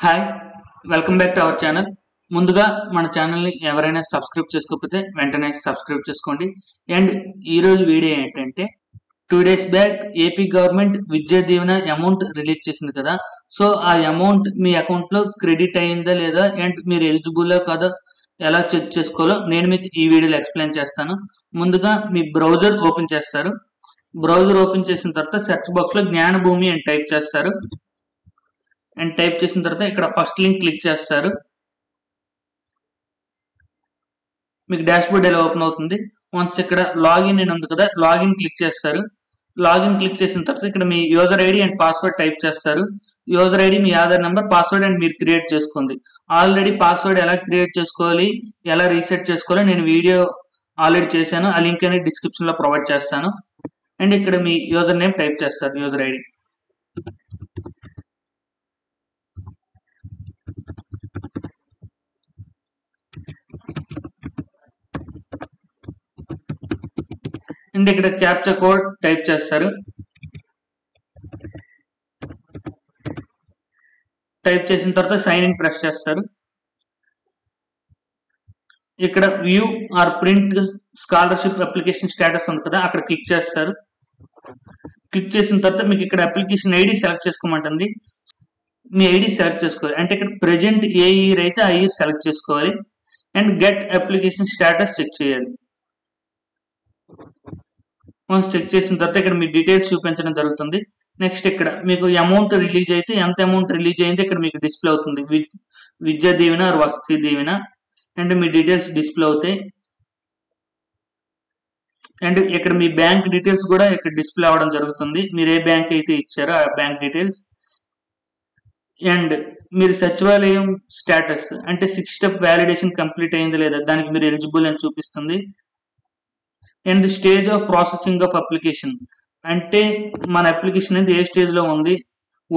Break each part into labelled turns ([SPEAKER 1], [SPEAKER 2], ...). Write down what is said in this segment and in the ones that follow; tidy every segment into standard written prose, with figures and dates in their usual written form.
[SPEAKER 1] Hi welcome back to our channel. ముందుగా మన ఛానల్ని ఎవరైనా సబ్స్క్రైబ్ చేసుకోకపోతే వెంటనే సబ్స్క్రైబ్ చేసుకోండి. అండ్ ఈరోజు వీడియో ఏంటంటే 2 days back AP government Vidya Deevena amount release చేసింది కదా. సో ఆ అమౌంట్ మీ అకౌంట్లో క్రెడిట్ అయిందా లేదా అండ్ మీరు ఎలిజిబుల్ కాదా ఎలా చెక్ చేసుకోవాలో నేను మీకు ఈ వీడియోలో ఎక్స్ప్లెయిన్ చేస్తాను. ముందుగా మీ బ్రౌజర్ ఓపెన్ చేస్తారు. బ్రౌజర్ ఓపెన్ చేసిన తర్వాత సెర్చ్ బాక్స్లో జ్ఞానభూమి అని టైప్ చేస్తారు. అండ్ టైప్ చేసిన తర్వాత ఇక్కడ ఫస్ట్ లింక్ క్లిక్ చేస్తారు. మీకు డాష్బోర్డ్ ఎలా ఓపెన్ అవుతుంది. వన్స్ ఇక్కడ లాగిన్ అని ఉంది కదా, లాగిన్ క్లిక్ చేస్తారు. లాగిన్ క్లిక్ చేసిన తర్వాత ఇక్కడ మీ user ID and password type చేస్తారు. యూజర్ ఐడి మీ ఆధార్ నెంబర్, పాస్వర్డ్ అండ్ మీరు క్రియేట్ చేసుకోండి. ఆల్రెడీ పాస్వర్డ్ ఎలా క్రియేట్ చేసుకోవాలి, ఎలా రీసెట్ చేసుకోవాలో నేను వీడియో ఆల్రెడీ చేశాను. ఆ లింక్ అనేది డిస్క్రిప్షన్లో ప్రొవైడ్ చేస్తాను. అండ్ ఇక్కడ మీ యూజర్ నేమ్ టైప్ చేస్తారు, యూజర్ ఐడి. అండ్ ఇక్కడ క్యాప్చా కోడ్ టైప్ చేస్తారు. టైప్ చేసిన తర్వాత సైన్ ఇన్ ప్రెస్ చేస్తారు. ఇక్కడ view or print scholarship application status ఉంది కదా, అక్కడ క్లిక్ చేస్తారు. క్లిక్ చేసిన తర్వాత మీకు ఇక్కడ అప్లికేషన్ ఐడి సెలెక్ట్ చేసుకోమంటుంది. మీ ఐడి సెలెక్ట్ చేసుకోవాలి. అంటే ఇక్కడ ప్రెజెంట్ ఏ ఇయర్ అయితే ఆ ఇయర్ సెలెక్ట్ చేసుకోవాలి. And get application status check చేయాలి. వన్స్ చెక్ చేసిన తర్వాత ఇక్కడ మీ డీటెయిల్స్ చూపించడం జరుగుతుంది. నెక్స్ట్ ఇక్కడ మీకు అమౌంట్ రిలీజ్ అయితే ఎంత అమౌంట్ రిలీజ్ అయింది ఇక్కడ మీకు డిస్ప్లే అవుతుంది. Vidya Deevena are Vasathi Deevena and me details display అవుతాయి. అండ్ ఇక్కడ మీ బ్యాంక్ డీటెయిల్స్ కూడా ఇక్కడ డిస్ప్లే అవ్వడం జరుగుతుంది. మీరు ఏ బ్యాంక్ అయితే ఇచ్చారో ఆ బ్యాంక్ డీటెయిల్స్. అండ్ మీరు సచివాలయం స్టేటస్ అంటే 6 step వ్యాలిడేషన్ కంప్లీట్ అయింది లేదా దానికి మీరు ఎలిజిబుల్ అని చూపిస్తుంది. And stage of processing of application అంటే మన అప్లికేషన్ అనేది ఏ స్టేజ్ లో ఉంది.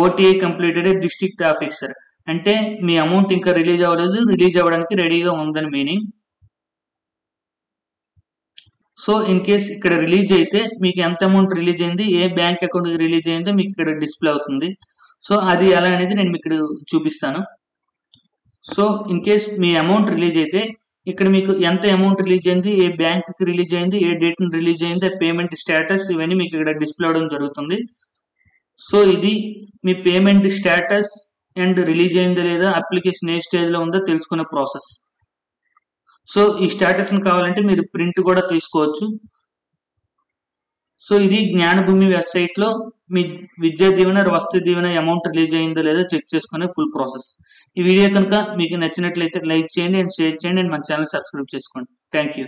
[SPEAKER 1] ఓటీఐ కంప్లీటెడ్ డిస్ట్రిక్ట్ ఆఫీసర్ అంటే మీ అమౌంట్ ఇంకా రిలీజ్ అవ్వలేదు, రిలీజ్ అవ్వడానికి రెడీగా ఉందని మీనింగ్. సో ఇన్ కేస్ ఇక్కడ రిలీజ్ అయితే మీకు ఎంత అమౌంట్ రిలీజ్ అయింది, ఏ బ్యాంక్ అకౌంట్ రిలీజ్ అయిందో మీకు ఇక్కడ డిస్ప్లే అవుతుంది. సో అది ఎలా అనేది నేను మీకు ఇక్కడ చూపిస్తాను. So in case me amount release అయితే ఇక్కడ మీకు ఎంత అమౌంట్ రిలీజ్ అయింది, ఏ బ్యాంక్ కి రిలీజ్ అయింది, ఏ డేట్ రిలీజ్ అయింది, పేమెంట్ స్టేటస్ ఇవన్నీ మీకు ఇక్కడ డిస్ప్లే అవడం జరుగుతుంది. సో ఇది మీ పేమెంట్ స్టేటస్ అండ్ రిలీజ్ అయిందా లేదా, అప్లికేషన్ ఏ స్టేజ్ లో ఉందో తెలుసుకునే ప్రాసెస్. సో ఈ స్టేటస్ కావాలంటే మీరు ప్రింట్ కూడా తీసుకోవచ్చు. సో ఇది జ్ఞానభూమి వెబ్సైట్ లో మీ విద్యా దీవెన వసతి దీవెన అమౌంట్ రిలీజ్ అయిందో లేదో చెక్ చేసుకునే ఫుల్ ప్రాసెస్. ఈ వీడియో కనుక మీకు నచ్చినట్లయితే లైక్ చేయండి అండ్ షేర్ చేయండి అండ్ మన ఛానల్ సబ్స్క్రైబ్ చేసుకోండి. Thank you.